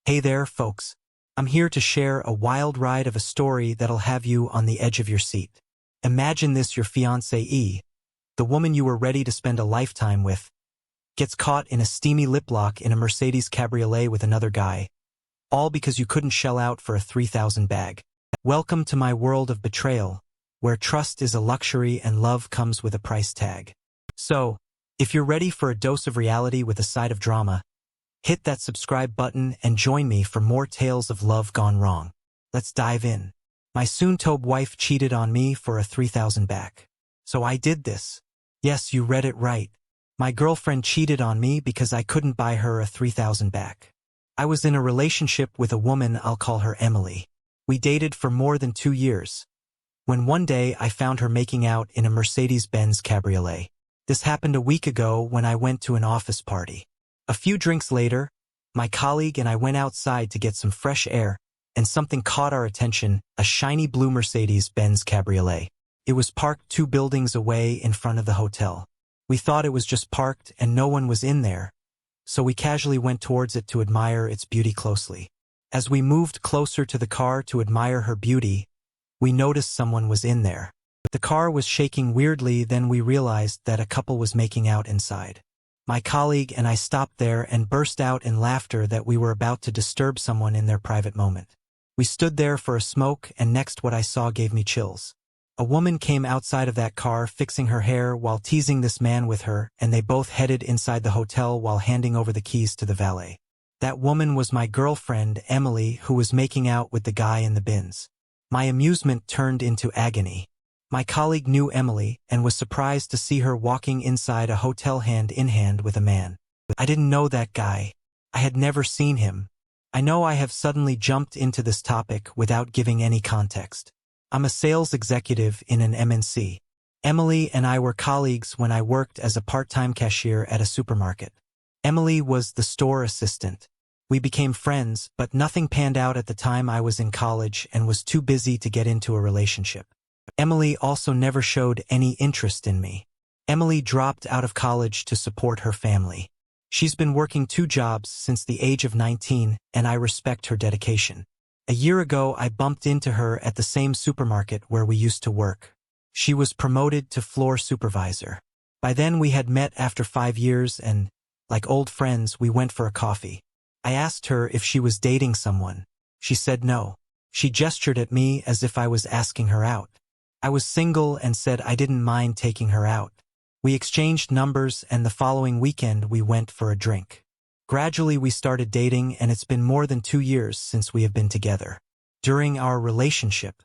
Hey there, folks. I'm here to share a wild ride of a story that'll have you on the edge of your seat. Imagine this: your fiancée, the woman you were ready to spend a lifetime with, gets caught in a steamy lip lock in a Mercedes Cabriolet with another guy, all because you couldn't shell out for a 3,000 bag. Welcome to my world of betrayal, where trust is a luxury and love comes with a price tag. So, if you're ready for a dose of reality with a side of drama, hit that subscribe button and join me for more tales of love gone wrong. Let's dive in. My soon-to-be wife cheated on me for a 3,000 back. So I did this. Yes, you read it right. My girlfriend cheated on me because I couldn't buy her a 3,000 back. I was in a relationship with a woman, I'll call her Emily. We dated for more than 2 years, when one day I found her making out in a Mercedes-Benz Cabriolet. This happened a week ago when I went to an office party. A few drinks later, my colleague and I went outside to get some fresh air, and something caught our attention: a shiny blue Mercedes-Benz Cabriolet. It was parked 2 buildings away in front of the hotel. We thought it was just parked and no one was in there, so we casually went towards it to admire its beauty closely. As we moved closer to the car to admire her beauty, we noticed someone was in there. The car was shaking weirdly, then we realized that a couple was making out inside. My colleague and I stopped there and burst out in laughter that we were about to disturb someone in their private moment. We stood there for a smoke, and next what I saw gave me chills. A woman came outside of that car fixing her hair while teasing this man with her, and they both headed inside the hotel while handing over the keys to the valet. That woman was my girlfriend, Emily, who was making out with the guy in the bins. My amusement turned into agony. My colleague knew Emily and was surprised to see her walking inside a hotel hand in hand with a man. I didn't know that guy. I had never seen him. I know I have suddenly jumped into this topic without giving any context. I'm a sales executive in an MNC. Emily and I were colleagues when I worked as a part-time cashier at a supermarket. Emily was the store assistant. We became friends, but nothing panned out at the time. I was in college and was too busy to get into a relationship. Emily also never showed any interest in me. Emily dropped out of college to support her family. She's been working 2 jobs since the age of 19, and I respect her dedication. A year ago, I bumped into her at the same supermarket where we used to work. She was promoted to floor supervisor. By then we had met after 5 years and, like old friends, we went for a coffee. I asked her if she was dating someone. She said no. She gestured at me as if I was asking her out. I was single and said I didn't mind taking her out. We exchanged numbers, and the following weekend we went for a drink. Gradually we started dating, and it's been more than 2 years since we have been together. During our relationship,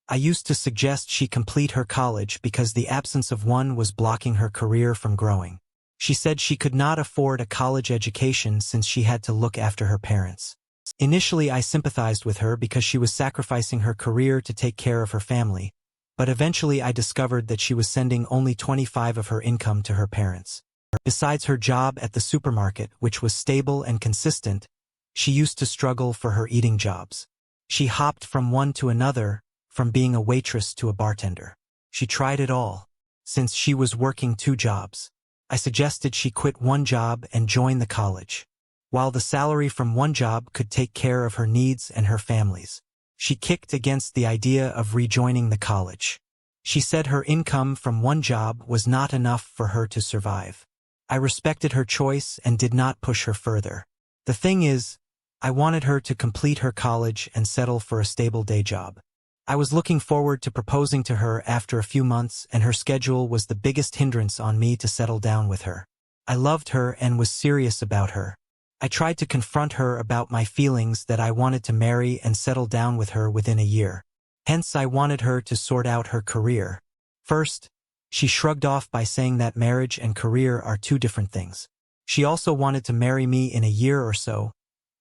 I used to suggest she complete her college because the absence of one was blocking her career from growing. She said she could not afford a college education since she had to look after her parents. Initially I sympathized with her because she was sacrificing her career to take care of her family, but eventually I discovered that she was sending only 25% of her income to her parents. Besides her job at the supermarket, which was stable and consistent, she used to struggle for her eating jobs. She hopped from one to another, from being a waitress to a bartender. She tried it all, since she was working 2 jobs. I suggested she quit one job and join the college. While the salary from one job could take care of her needs and her family's, she kicked against the idea of rejoining the college. She said her income from one job was not enough for her to survive. I respected her choice and did not push her further. The thing is, I wanted her to complete her college and settle for a stable day job. I was looking forward to proposing to her after a few months, and her schedule was the biggest hindrance on me to settle down with her. I loved her and was serious about her. I tried to confront her about my feelings that I wanted to marry and settle down with her within a year. Hence, I wanted her to sort out her career. First, she shrugged off by saying that marriage and career are 2 different things. She also wanted to marry me in a year or so,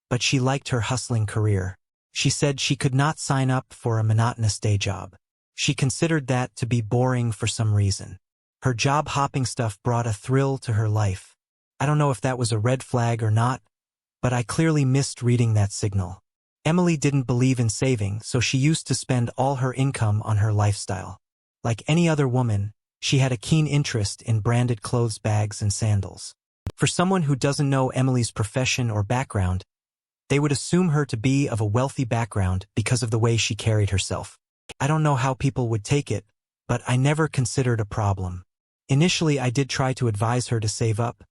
but she liked her hustling career. She said she could not sign up for a monotonous day job. She considered that to be boring for some reason. Her job-hopping stuff brought a thrill to her life. I don't know if that was a red flag or not, but I clearly missed reading that signal. Emily didn't believe in saving, so she used to spend all her income on her lifestyle. Like any other woman, she had a keen interest in branded clothes, bags, and sandals. For someone who doesn't know Emily's profession or background, They would assume her to be of a wealthy background because of the way she carried herself. I don't know how people would take it, but I never considered a problem. Initially, I did try to advise her to save up,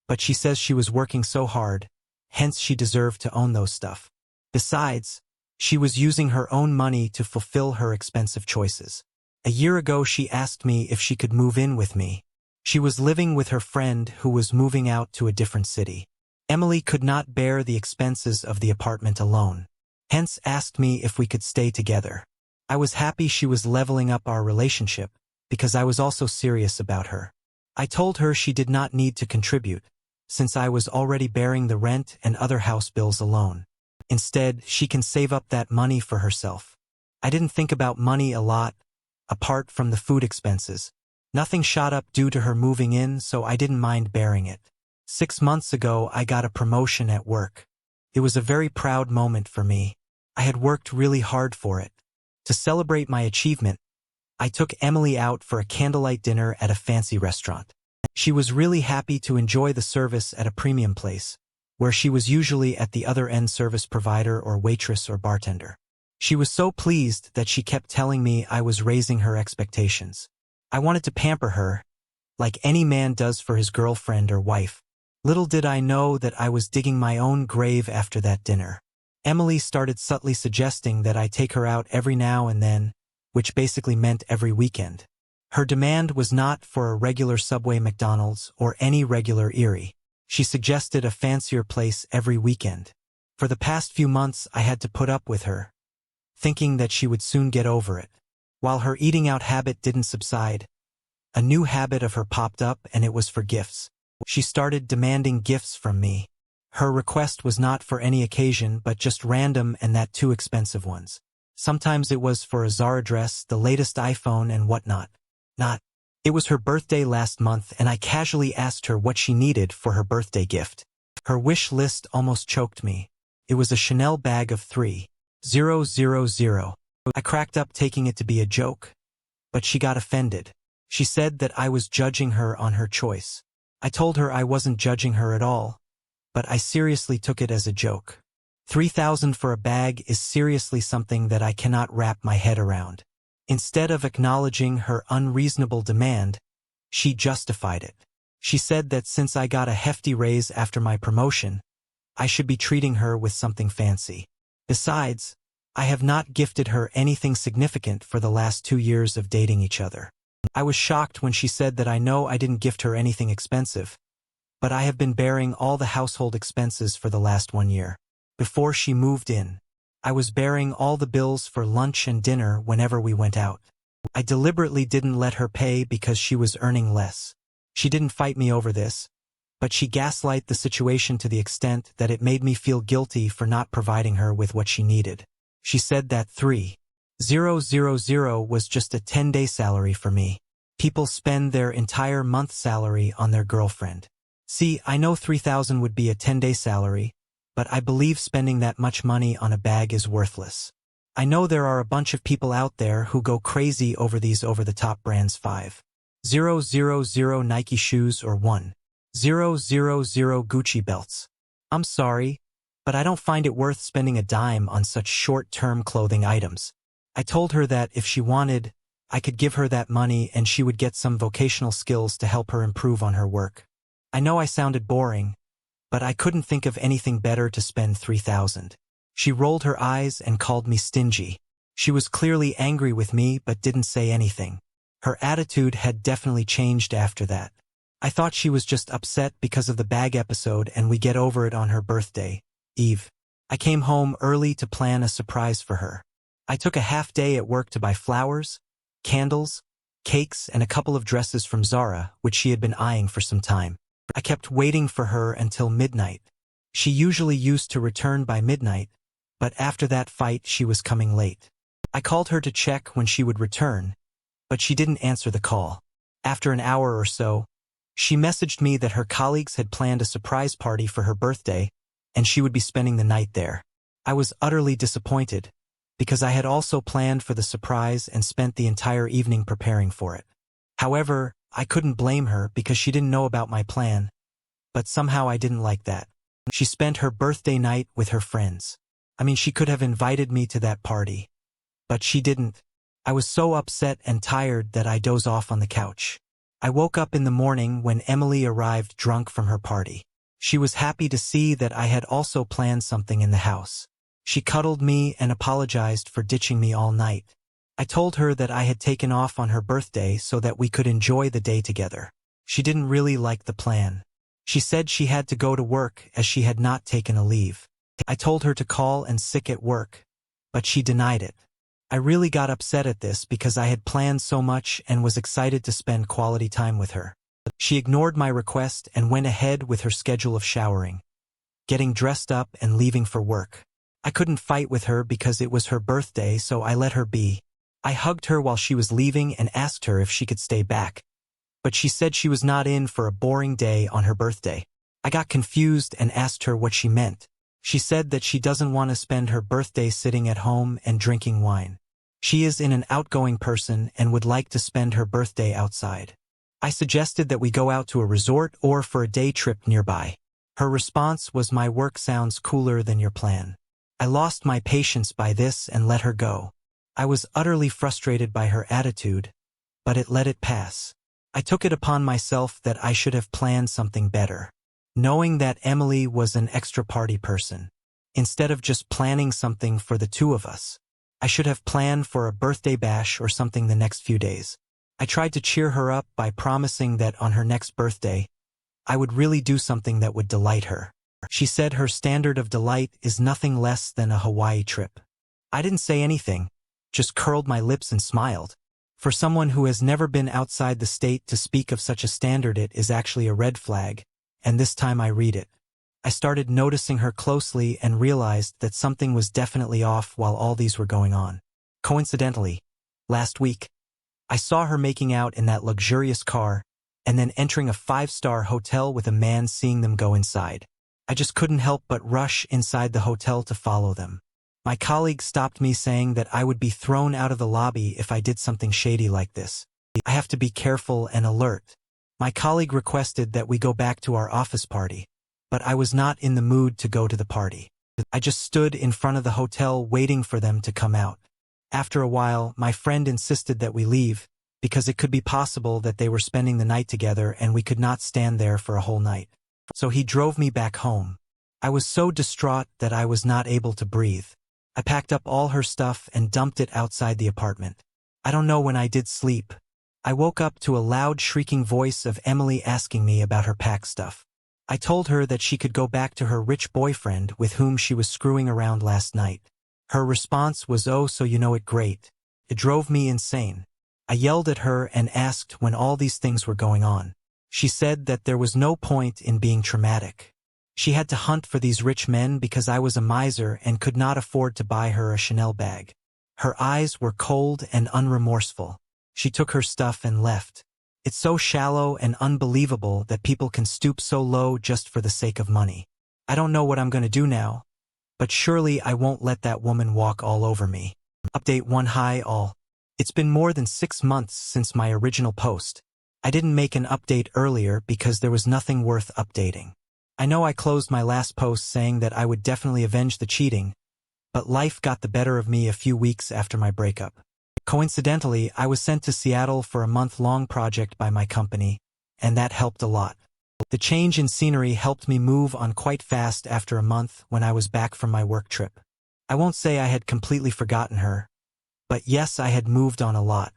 but she says she was working so hard, hence she deserved to own those stuff. Besides, she was using her own money to fulfill her expensive choices. A year ago, she asked me if she could move in with me. She was living with her friend who was moving out to a different city. Emily could not bear the expenses of the apartment alone, hence asked me if we could stay together. I was happy she was leveling up our relationship, because I was also serious about her. I told her she did not need to contribute, since I was already bearing the rent and other house bills alone. Instead, she can save up that money for herself. I didn't think about money a lot, apart from the food expenses. Nothing shot up due to her moving in, so I didn't mind bearing it. 6 months ago, I got a promotion at work. It was a very proud moment for me. I had worked really hard for it. To celebrate my achievement, I took Emily out for a candlelight dinner at a fancy restaurant. She was really happy to enjoy the service at a premium place, where she was usually at the other end service provider or waitress or bartender. She was so pleased that she kept telling me I was raising her expectations. I wanted to pamper her, like any man does for his girlfriend or wife. Little did I know that I was digging my own grave after that dinner. Emily started subtly suggesting that I take her out every now and then, which basically meant every weekend. Her demand was not for a regular Subway McDonald's or any regular Erie. She suggested a fancier place every weekend. For the past few months, I had to put up with her, thinking that she would soon get over it. While her eating out habit didn't subside, a new habit of her popped up, and it was for gifts. She started demanding gifts from me. Her request was not for any occasion, but just random, and that too expensive ones. Sometimes it was for a Zara dress, the latest iPhone, and whatnot. It was her birthday last month, and I casually asked her what she needed for her birthday gift. Her wish list almost choked me. It was a Chanel bag of 3,000. I cracked up, taking it to be a joke, but she got offended. She said that I was judging her on her choice. I told her I wasn't judging her at all, but I seriously took it as a joke. 3,000 for a bag is seriously something that I cannot wrap my head around. Instead of acknowledging her unreasonable demand, she justified it. She said that since I got a hefty raise after my promotion, I should be treating her with something fancy. Besides, I have not gifted her anything significant for the last 2 years of dating each other. I was shocked when she said that I know I didn't gift her anything expensive, but I have been bearing all the household expenses for the last 1 year. Before she moved in, I was bearing all the bills for lunch and dinner whenever we went out. I deliberately didn't let her pay because she was earning less. She didn't fight me over this, but she gaslighted the situation to the extent that it made me feel guilty for not providing her with what she needed. She said that 3,000 was just a 10-day salary for me. People spend their entire month salary on their girlfriend. See, I know 3,000 would be a 10-day salary, but I believe spending that much money on a bag is worthless. I know there are a bunch of people out there who go crazy over these over-the-top brands. 5,000 Nike shoes or 1,000 Gucci belts. I'm sorry, but I don't find it worth spending a dime on such short-term clothing items. I told her that if she wanted, I could give her that money and she would get some vocational skills to help her improve on her work. I know I sounded boring, but I couldn't think of anything better to spend 3,000. She rolled her eyes and called me stingy. She was clearly angry with me but didn't say anything. Her attitude had definitely changed after that. I thought she was just upset because of the bag episode and we get over it on her birthday, Eve. I came home early to plan a surprise for her. I took a half day at work to buy flowers, candles, cakes, and a couple of dresses from Zara, which she had been eyeing for some time. I kept waiting for her until midnight. She usually used to return by midnight, but after that fight she was coming late. I called her to check when she would return, but she didn't answer the call. After an hour or so, she messaged me that her colleagues had planned a surprise party for her birthday, and she would be spending the night there. I was utterly disappointed, because I had also planned for the surprise and spent the entire evening preparing for it. However, I couldn't blame her because she didn't know about my plan, but somehow I didn't like that. She spent her birthday night with her friends. I mean, she could have invited me to that party. But she didn't. I was so upset and tired that I dozed off on the couch. I woke up in the morning when Emily arrived drunk from her party. She was happy to see that I had also planned something in the house. She cuddled me and apologized for ditching me all night. I told her that I had taken off on her birthday so that we could enjoy the day together. She didn't really like the plan. She said she had to go to work as she had not taken a leave. I told her to call in sick at work, but she denied it. I really got upset at this because I had planned so much and was excited to spend quality time with her. She ignored my request and went ahead with her schedule of showering, getting dressed up and leaving for work. I couldn't fight with her because it was her birthday, so I let her be. I hugged her while she was leaving and asked her if she could stay back, but she said she was not in for a boring day on her birthday. I got confused and asked her what she meant. She said that she doesn't want to spend her birthday sitting at home and drinking wine. She is an outgoing person and would like to spend her birthday outside. I suggested that we go out to a resort or for a day trip nearby. Her response was, "My work sounds cooler than your plan." I lost my patience by this and let her go. I was utterly frustrated by her attitude, but let it pass. I took it upon myself that I should have planned something better, knowing that Emily was an extra party person. Instead of just planning something for the two of us, I should have planned for a birthday bash or something the next few days. I tried to cheer her up by promising that on her next birthday, I would really do something that would delight her. She said her standard of delight is nothing less than a Hawaii trip. I didn't say anything, just curled my lips and smiled. For someone who has never been outside the state to speak of such a standard, it is actually a red flag, and this time I read it. I started noticing her closely and realized that something was definitely off while all these were going on. Coincidentally, last week, I saw her making out in that luxurious car and then entering a 5-star hotel with a man, seeing them go inside. I just couldn't help but rush inside the hotel to follow them. My colleague stopped me, saying that I would be thrown out of the lobby if I did something shady like this. I have to be careful and alert. My colleague requested that we go back to our office party, but I was not in the mood to go to the party. I just stood in front of the hotel waiting for them to come out. After a while, my friend insisted that we leave, because it could be possible that they were spending the night together and we could not stand there for a whole night. So he drove me back home. I was so distraught that I was not able to breathe. I packed up all her stuff and dumped it outside the apartment. I don't know when I did sleep. I woke up to a loud shrieking voice of Emily asking me about her packed stuff. I told her that she could go back to her rich boyfriend with whom she was screwing around last night. Her response was, "Oh, so you know it, great." It drove me insane. I yelled at her and asked when all these things were going on. She said that there was no point in being traumatic. She had to hunt for these rich men because I was a miser and could not afford to buy her a Chanel bag. Her eyes were cold and unremorseful. She took her stuff and left. It's so shallow and unbelievable that people can stoop so low just for the sake of money. I don't know what I'm going to do now, but surely I won't let that woman walk all over me. Update 1. Hi all. It's been more than 6 months since my original post. I didn't make an update earlier because there was nothing worth updating. I know I closed my last post saying that I would definitely avenge the cheating, but life got the better of me a few weeks after my breakup. Coincidentally, I was sent to Seattle for a month-long project by my company, and that helped a lot. The change in scenery helped me move on quite fast after a month when I was back from my work trip. I won't say I had completely forgotten her, but yes, I had moved on a lot.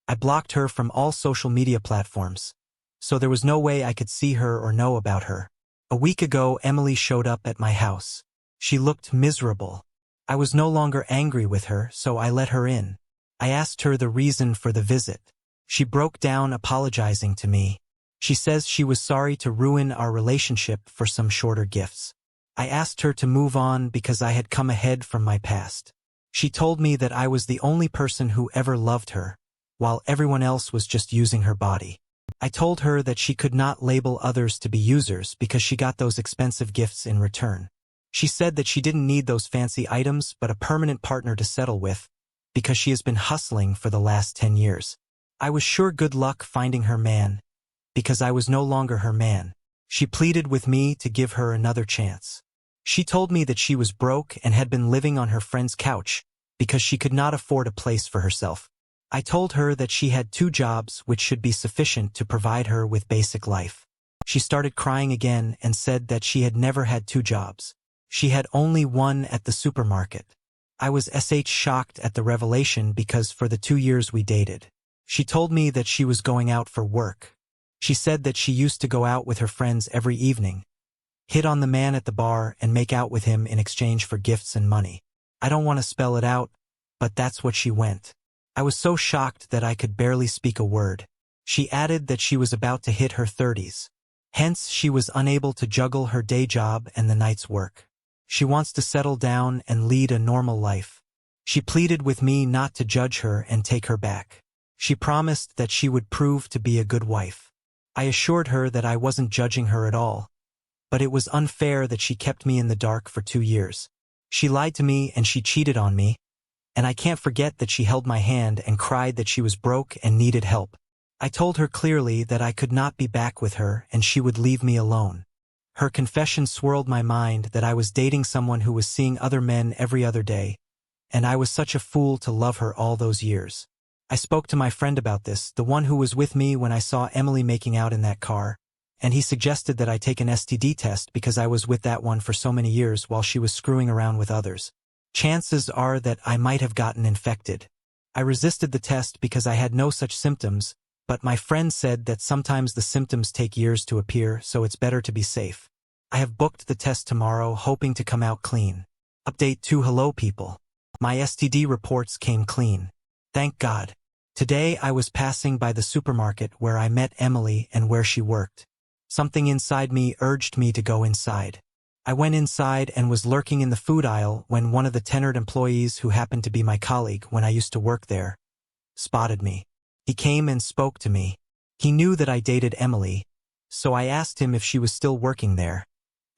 I blocked her from all social media platforms, so there was no way I could see her or know about her. A week ago, Emily showed up at my house. She looked miserable. I was no longer angry with her, so I let her in. I asked her the reason for the visit. She broke down apologizing to me. She says she was sorry to ruin our relationship for some shorter gifts. I asked her to move on because I had come ahead from my past. She told me that I was the only person who ever loved her, while everyone else was just using her body. I told her that she could not label others to be users because she got those expensive gifts in return. She said that she didn't need those fancy items but a permanent partner to settle with, because she has been hustling for the last 10 years. I was sure good luck finding her man, because I was no longer her man. She pleaded with me to give her another chance. She told me that she was broke and had been living on her friend's couch because she could not afford a place for herself. I told her that she had 2 jobs which should be sufficient to provide her with basic life. She started crying again and said that she had never had 2 jobs. She had only one at the supermarket. I was shocked at the revelation because for the 2 years we dated, she told me that she was going out for work. She said that she used to go out with her friends every evening, hit on the man at the bar and make out with him in exchange for gifts and money. I don't want to spell it out, but that's what she went. I was so shocked that I could barely speak a word. She added that she was about to hit her 30s. Hence, she was unable to juggle her day job and the night's work. She wants to settle down and lead a normal life. She pleaded with me not to judge her and take her back. She promised that she would prove to be a good wife. I assured her that I wasn't judging her at all, but it was unfair that she kept me in the dark for 2 years. She lied to me and she cheated on me, and I can't forget that she held my hand and cried that she was broke and needed help. I told her clearly that I could not be back with her and she would leave me alone. Her confession swirled my mind that I was dating someone who was seeing other men every other day, and I was such a fool to love her all those years. I spoke to my friend about this, the one who was with me when I saw Emily making out in that car, and he suggested that I take an STD test because I was with that one for so many years while she was screwing around with others. Chances are that I might have gotten infected. I resisted the test because I had no such symptoms, but my friend said that sometimes the symptoms take years to appear, so it's better to be safe. I have booked the test tomorrow, hoping to come out clean. Update 2. Hello people. My STD reports came clean. Thank God. Today I was passing by the supermarket where I met Emily and where she worked. Something inside me urged me to go inside. I went inside and was lurking in the food aisle when one of the tenured employees who happened to be my colleague when I used to work there spotted me. He came and spoke to me. He knew that I dated Emily, so I asked him if she was still working there,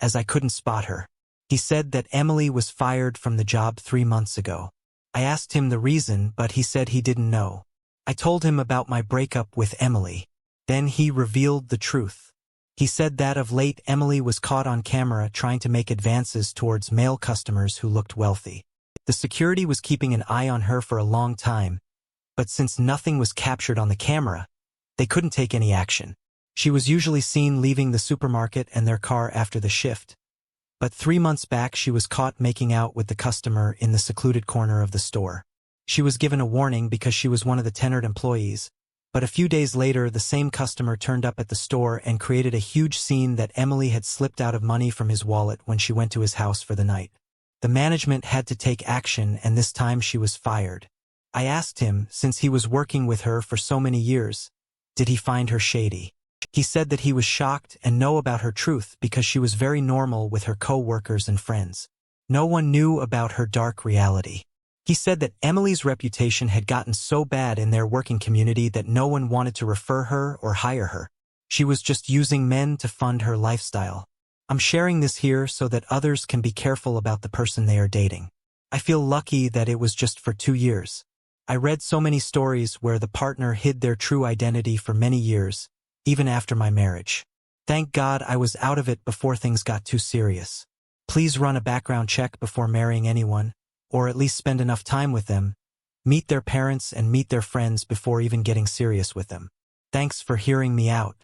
as I couldn't spot her. He said that Emily was fired from the job 3 months ago. I asked him the reason, but he said he didn't know. I told him about my breakup with Emily. Then he revealed the truth. He said that of late Emily was caught on camera trying to make advances towards male customers who looked wealthy. The security was keeping an eye on her for a long time, but since nothing was captured on the camera, they couldn't take any action. She was usually seen leaving the supermarket and their car after the shift. But 3 months back she was caught making out with the customer in the secluded corner of the store. She was given a warning because she was one of the tenured employees, but a few days later the same customer turned up at the store and created a huge scene that Emily had slipped out of money from his wallet when she went to his house for the night. The management had to take action and this time she was fired. I asked him, since he was working with her for so many years, did he find her shady? He said that he was shocked and know about her truth because she was very normal with her co-workers and friends. No one knew about her dark reality. He said that Emily's reputation had gotten so bad in their working community that no one wanted to refer her or hire her. She was just using men to fund her lifestyle. I'm sharing this here so that others can be careful about the person they are dating. I feel lucky that it was just for 2 years. I read so many stories where the partner hid their true identity for many years, even after my marriage. Thank God I was out of it before things got too serious. Please run a background check before marrying anyone, or at least spend enough time with them, meet their parents and meet their friends before even getting serious with them. Thanks for hearing me out.